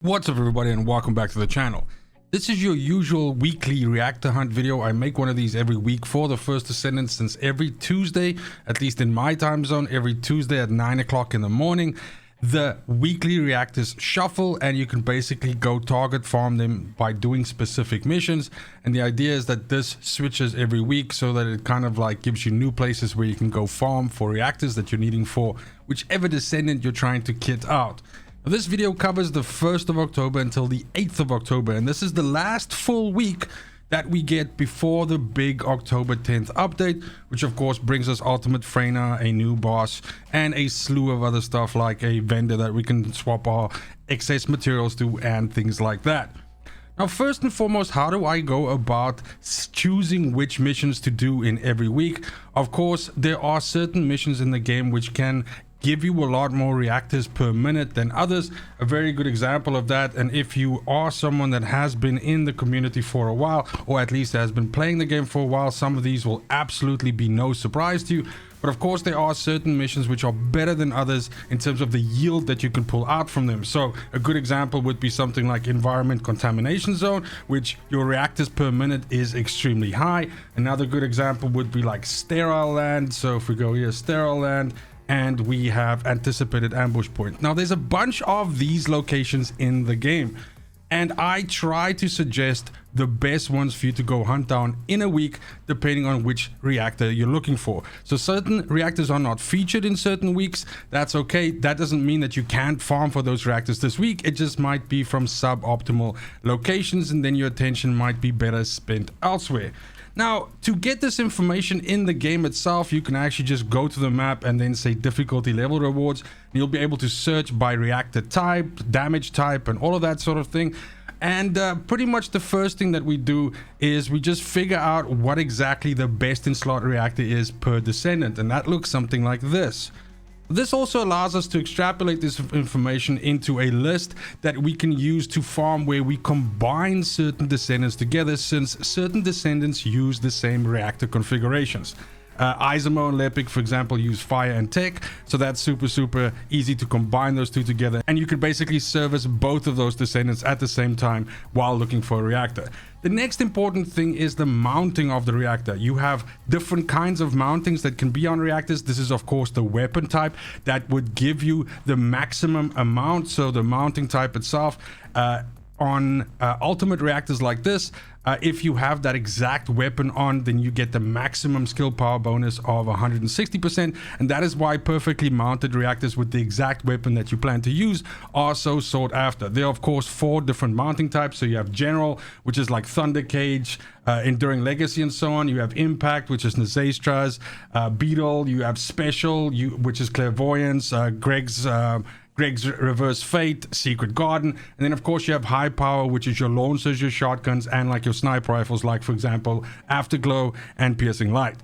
What's up everybody and welcome back to the channel. This is your usual weekly reactor hunt video. I make one of these every week for the First Descendant, since every Tuesday, at least in my time zone, every Tuesday at 9 o'clock in the morning, the weekly reactors shuffle and you can basically go target farm them by doing specific missions. And the idea is that this switches every week so that it kind of like gives you new places where you can go farm for reactors that you're needing for whichever Descendant you're trying to kit out. Now, this video covers the 1st of October until the 8th of October, and this is the last full week that we get before the big October 10th update, which of course brings us Ultimate Freyna, a new boss, and a slew of other stuff like a vendor that we can swap our excess materials to and things like that. Now, first and foremost, how do I go about choosing which missions to do in every week? Of course, there are certain missions in the game which can give you a lot more reactors per minute than others. A very good example of that, and if you are someone that has been in the community for a while, or at least has been playing the game for a while, some of these will absolutely be no surprise to you. But of course, there are certain missions which are better than others in terms of the yield that you can pull out from them. So a good example would be something like Environment Contamination Zone, which your reactors per minute is extremely high. Another good example would be like Sterile Land. So if we go here, Sterile Land, and we have Anticipated Ambush Point. Now, there's a bunch of these locations in the game, and I try to suggest the best ones for you to go hunt down in a week, depending on which reactor you're looking for. So certain reactors are not featured in certain weeks. That's okay. That doesn't mean that you can't farm for those reactors this week. It just might be from suboptimal locations, and then your attention might be better spent elsewhere. Now, to get this information in the game itself, you can actually just go to the map and then say difficulty level rewards. And you'll be able to search by reactor type, damage type, and all of that sort of thing. And pretty much the first thing that we do is we just figure out what exactly the best in slot reactor is per Descendant. And that looks something like this. This also allows us to extrapolate this information into a list that we can use to farm, where we combine certain Descendants together, since certain Descendants use the same reactor configurations. Isomo and Lepic, for example, use fire and tech, so that's super easy to combine those two together, and you could basically service both of those Descendants at the same time while looking for a reactor. The next important thing is the mounting of the reactor. You have different kinds of mountings that can be on reactors. This is of course the weapon type that would give you the maximum amount. So the mounting type itself, on ultimate reactors like this, if you have that exact weapon on, then you get the maximum skill power bonus of 160%, and that is why perfectly mounted reactors with the exact weapon that you plan to use are so sought after. There are of course 4 different mounting types. So you have General, which is like Thunder Cage, Enduring Legacy, and so on. You have Impact, which is Nazastras, Beetle. You have Special, which is Clairvoyance, Greg's Reverse Fate, Secret Garden, and then of course you have High Power, which is your launchers, your shotguns, and like your sniper rifles, like for example Afterglow and Piercing Light.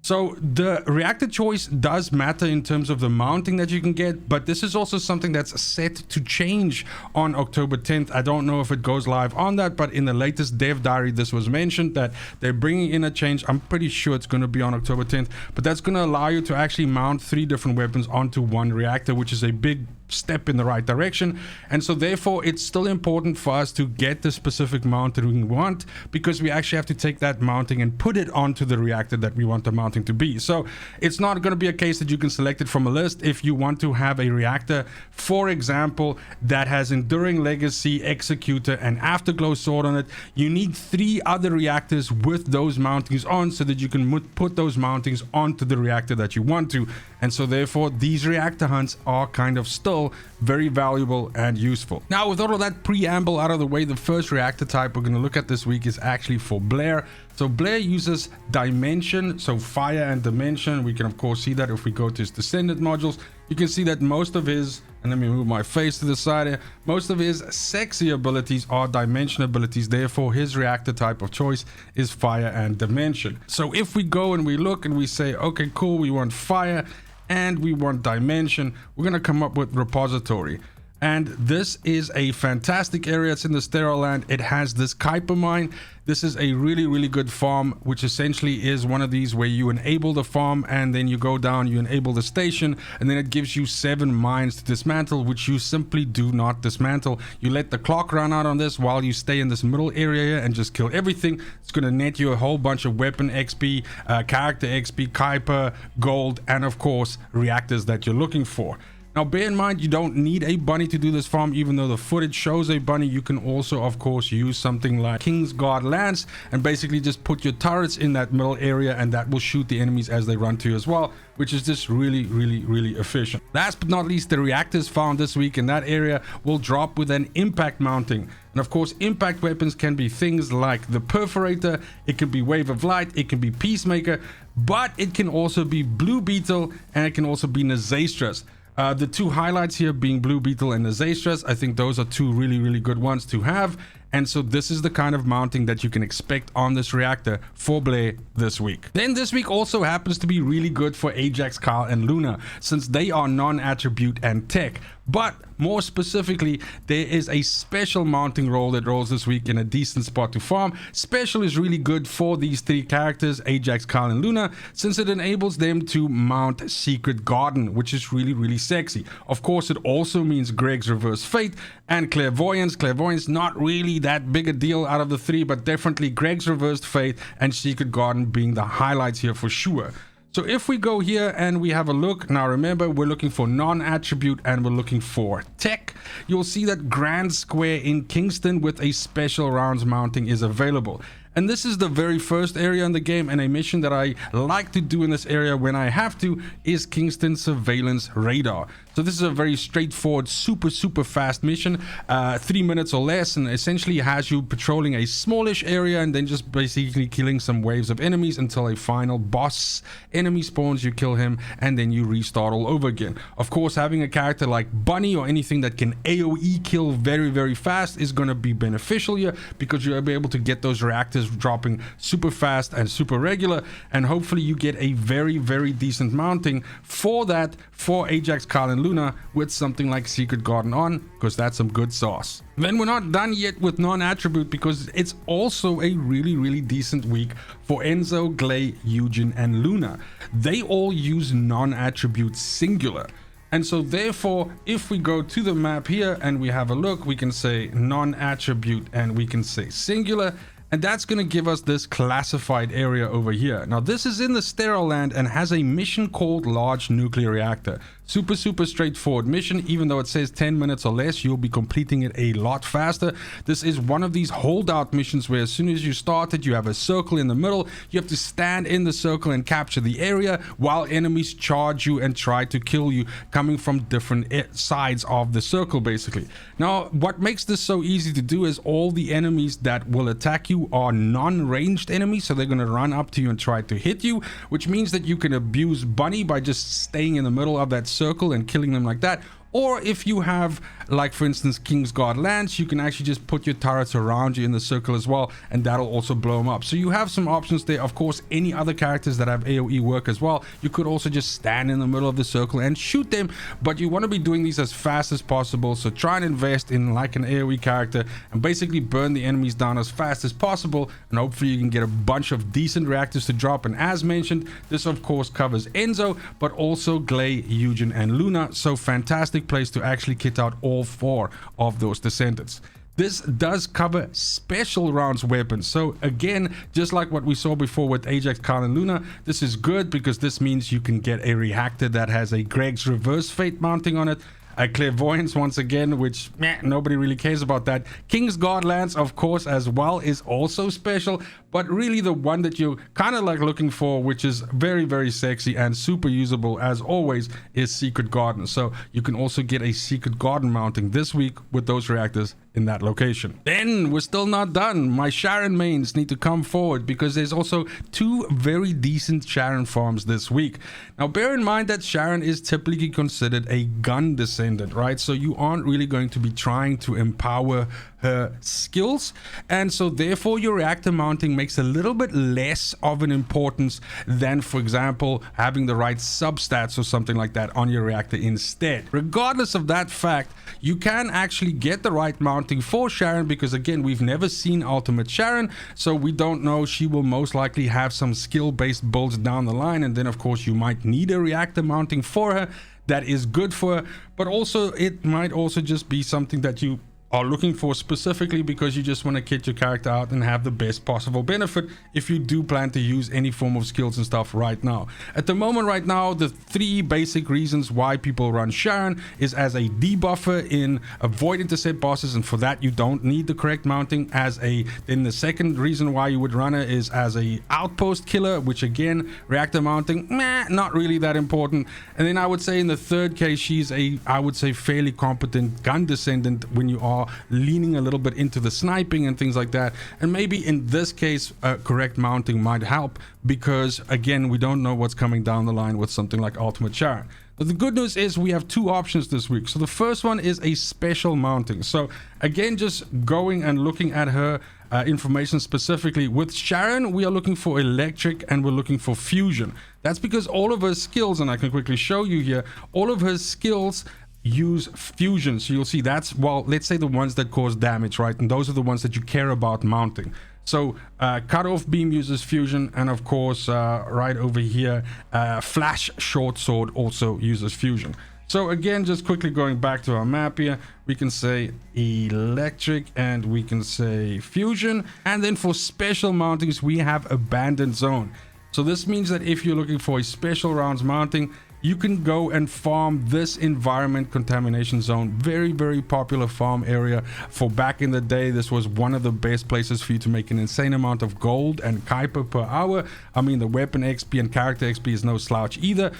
So the reactor choice does matter in terms of the mounting that you can get, but this is also something that's set to change on October 10th. I don't know if it goes live on that, but in the latest dev diary this was mentioned that they're bringing in a change. I'm pretty sure it's going to be on October 10th, but that's going to allow you to actually mount 3 different weapons onto one reactor, which is a big step in the right direction. And so therefore it's still important for us to get the specific mounting we want, because we actually have to take that mounting and put it onto the reactor that we want the mounting to be. So it's not going to be a case that you can select it from a list. If you want to have a reactor, for example, that has Enduring Legacy, Executor, and Afterglow sword on it, you need 3 other reactors with those mountings on, so that you can put those mountings onto the reactor that you want to. And so therefore these reactor hunts are kind of still very valuable and useful. Now, with all of that preamble out of the way, the first reactor type we're going to look at this week is actually for Blair. So Blair uses Dimension, so fire and dimension. We can of course see that if we go to his Descendant modules. You can see that most of his, and let me move my face to the side here, most of his sexy abilities are dimension abilities. Therefore his reactor type of choice is fire and dimension. So if we go and we look and we say, okay, cool, we want fire and we want dimension, we're going to come up with repository. And this is a fantastic area. It's in the sterile land. It has this Kuiper mine. This is a really good farm, which essentially is one of these where you enable the farm and then you go down, you enable the station, and then it gives you 7 mines to dismantle, which you simply do not dismantle. You let the clock run out on this while you stay in this middle area here and just kill everything. It's going to net you a whole bunch of weapon XP, character XP, Kuiper, gold, and of course reactors that you're looking for. Now, bear in mind, you don't need a bunny to do this farm. Even though the footage shows a bunny, you can also, of course, use something like Kingsguard Lance and basically just put your turrets in that middle area, and that will shoot the enemies as they run to you as well, which is just really efficient. Last but not least, the reactors found this week in that area will drop with an impact mounting. And of course, impact weapons can be things like the Perforator, it can be Wave of Light, it can be Peacemaker, but it can also be Blue Beetle, and it can also be Nazastras. The 2 highlights here being Blue Beetle and Nazastras, I think those are 2 really good ones to have. And so this is the kind of mounting that you can expect on this reactor for Blair this week. Then this week also happens to be really good for Ajax, Kyle, and Luna, since they are non-attribute and tech. But more specifically, there is a special mounting roll that rolls this week in a decent spot to farm. Special is really good for these 3 characters, Ajax, Kyle, and Luna, since it enables them to mount Secret Garden, which is really sexy. Of course, it also means Greg's Reverse Fate and Clairvoyance. Clairvoyance not really that big a deal out of the 3, but definitely Greg's Reversed Fate and Secret Garden being the highlights here for sure. So if we go here and we have a look, now remember we're looking for non-attribute and we're looking for tech, you'll see that Grand Square in Kingston with a special rounds mounting is available. And this is the very first area in the game, and a mission that I like to do in this area when I have to is Kingston Surveillance Radar. So this is a very straightforward, super fast mission, 3 minutes or less, and essentially has you patrolling a smallish area and then just basically killing some waves of enemies until a final boss enemy spawns, you kill him, and then you restart all over again. Of course, having a character like Bunny or anything that can AoE kill very fast is going to be beneficial here, because you'll be able to get those reactors dropping super fast and super regular, and hopefully you get a very decent mounting for that for Ajax, Kyle, and Luna with something like Secret Garden on, because that's some good sauce. Then we're not done yet with non-attribute, because it's also a really decent week for Enzo, Gley, Yujin, and Luna. They all use non-attribute singular. And so therefore, if we go to the map here and we have a look, we can say non-attribute and we can say singular. And that's going to give us this classified area over here. Now, this is in the sterile land and has a mission called Large Nuclear Reactor. Super straightforward mission. Even though it says 10 minutes or less, you'll be completing it a lot faster. This is one of these holdout missions where as soon as you start it, you have a circle in the middle. You have to stand in the circle and capture the area while enemies charge you and try to kill you, coming from different sides of the circle, basically. Now, what makes this so easy to do is all the enemies that will attack you are non-ranged enemies, so they're going to run up to you and try to hit you, which means that you can abuse Bunny by just staying in the middle of that circle and killing them like that. Or if you have, like for instance, Kingsguard Lance, you can actually just put your turrets around you in the circle as well, and that'll also blow them up. So you have some options there. Of course, any other characters that have AoE work as well. You could also just stand in the middle of the circle and shoot them, but you want to be doing these as fast as possible. So try and invest in like an AoE character and basically burn the enemies down as fast as possible, and hopefully you can get a bunch of decent reactors to drop. And as mentioned, this of course covers Enzo, but also Gley, Yujin, and Luna. So fantastic place to actually kit out all 4 of those descendants. This does cover special rounds weapons. So again, just like what we saw before with Ajax, Kyle, and Luna, this is good because this means you can get a reactor that has a Greg's Reverse Fate mounting on it, a Clairvoyance once again, which nobody really cares about that. Kingsguard Lance, of course, as well, is also special, but really the one that you're kind of like looking for, which is very sexy and super usable as always, is Secret Garden. So you can also get a Secret Garden mounting this week with those reactors in that location. Then we're still not done. My Sharen mains need to come forward because there's also 2 very decent Sharen farms this week. Now bear in mind that Sharen is typically considered a gun descendant, right? So you aren't really going to be trying to empower her skills, and so therefore your reactor mounting makes a little bit less of an importance than, for example, having the right substats or something like that on your reactor instead. Regardless of that fact, you can actually get the right mounting for Sharen, because again, we've never seen ultimate Sharen, so we don't know. She will most likely have some skill-based builds down the line, and then of course you might need a reactor mounting for her that is good for her, but also it might also just be something that you are looking for specifically because you just want to kit your character out and have the best possible benefit if you do plan to use any form of skills and stuff right now. At the moment right now, the three basic reasons why people run Sharen is as a debuffer in avoid intercept bosses, and for that you don't need the correct mounting. Then the second reason why you would run her is as a outpost killer, which again, reactor mounting, not really that important. And then I would say in the third case, she's I would say fairly competent gun descendant when you are leaning a little bit into the sniping and things like that. And maybe in this case, correct mounting might help, because again, we don't know what's coming down the line with something like ultimate Sharen. But the good news is we have two options this week. So the first one is a special mounting. So again, just going and looking at her information specifically with Sharen, we are looking for electric and we're looking for fusion. That's because all of her skills, and I can quickly show you here, all of her skills use fusion. So you'll see that's, well, let's say the ones that cause damage, right? And those are the ones that you care about mounting. So cut off beam uses fusion, and of course right over here flash short sword also uses fusion. So again, just quickly going back to our map here, we can say electric and we can say fusion, and then for special mountings we have abandoned zone. So this means that if you're looking for a special rounds mounting, you can go and farm this environment contamination zone. Very, very popular farm area for back in the day. This was one of the best places for you to make an insane amount of gold and Kuiper per hour. I mean, the weapon XP and character XP is no slouch either.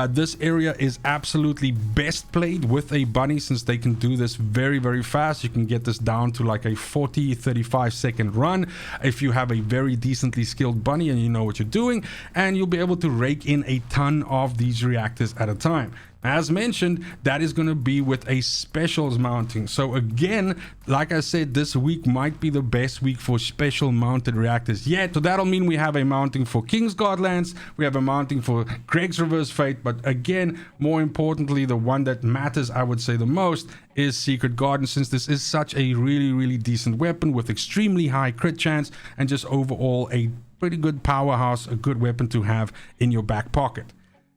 This area is absolutely best played with a bunny, since they can do this very, very fast. You can get this down to like a 40-35 second run if you have a very decently skilled bunny and you know what you're doing, and you'll be able to rake in a ton of these reactors at a time. As mentioned, that is going to be with a specials mounting. So again, like I said, this week might be the best week for special mounted reactors yet. So that'll mean we have a mounting for Kingsguard Lands, we have a mounting for Greg's Reverse Fate, but again, more importantly, the one that matters, I would say the most, is Secret Garden, since this is such a really, really decent weapon with extremely high crit chance and just overall a pretty good powerhouse, a good weapon to have in your back pocket.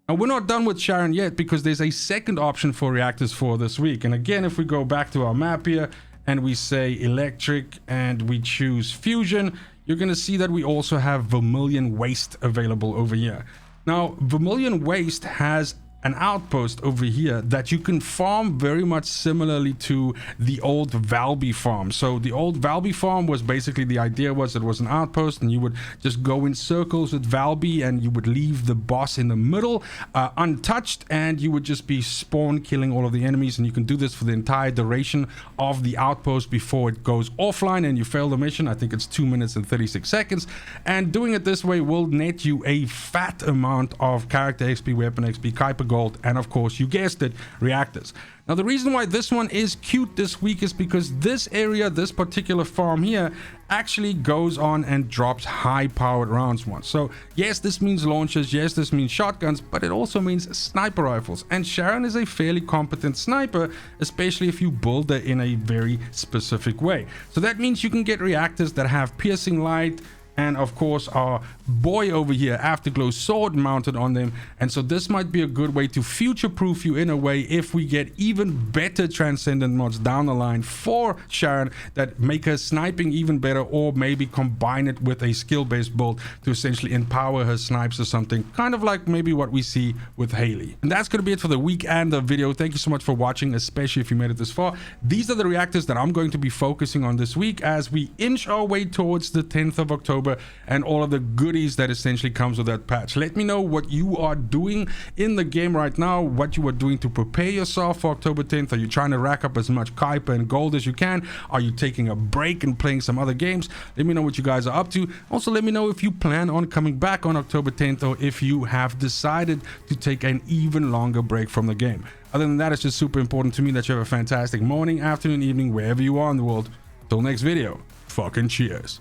Now, we're not done with Sharen yet, because there's a second option for reactors for this week. And again, if we go back to our map here and we say electric and we choose fusion, you're going to see that we also have Vermilion Waste available over here. Now, Vermilion Waste has an outpost over here that you can farm very much similarly to the old Valby farm. So the old Valby farm was basically, the idea was it was an outpost and you would just go in circles with Valby and you would leave the boss in the middle untouched, and you would just be spawn killing all of the enemies, and you can do this for the entire duration of the outpost before it goes offline and you fail the mission. I think it's 2 minutes and 36 seconds, and doing it this way will net you a fat amount of character XP, weapon XP, Kuiper gold, and of course, you guessed it, reactors. Now, the reason why this one is cute this week is because this area, this particular farm here, actually goes on and drops high powered rounds once. So yes, this means launchers, yes, this means shotguns, but it also means sniper rifles, and Sharen is a fairly competent sniper, especially if you build her in a very specific way. So that means you can get reactors that have piercing light, and of course our boy over here, Afterglow sword mounted on them. And so this might be a good way to future-proof you in a way if we get even better Transcendent mods down the line for Sharen that make her sniping even better, or maybe combine it with a skill-based build to essentially empower her snipes or something, kind of like maybe what we see with Haley. And that's going to be it for the week and the video. Thank you so much for watching, especially if you made it this far. These are the reactors that I'm going to be focusing on this week as we inch our way towards the 10th of October and all of the goodies that essentially comes with that patch. Let me know what you are doing in the game right now, what you are doing to prepare yourself for October 10th. Are you trying to rack up as much Kuiper and gold as you can? Are you taking a break and playing some other games? Let me know what you guys are up to. Also, let me know if you plan on coming back on October 10th, or if you have decided to take an even longer break from the game. Other than that, it's just super important to me that you have a fantastic morning, afternoon, evening, wherever you are in the world. Till next video, fucking cheers.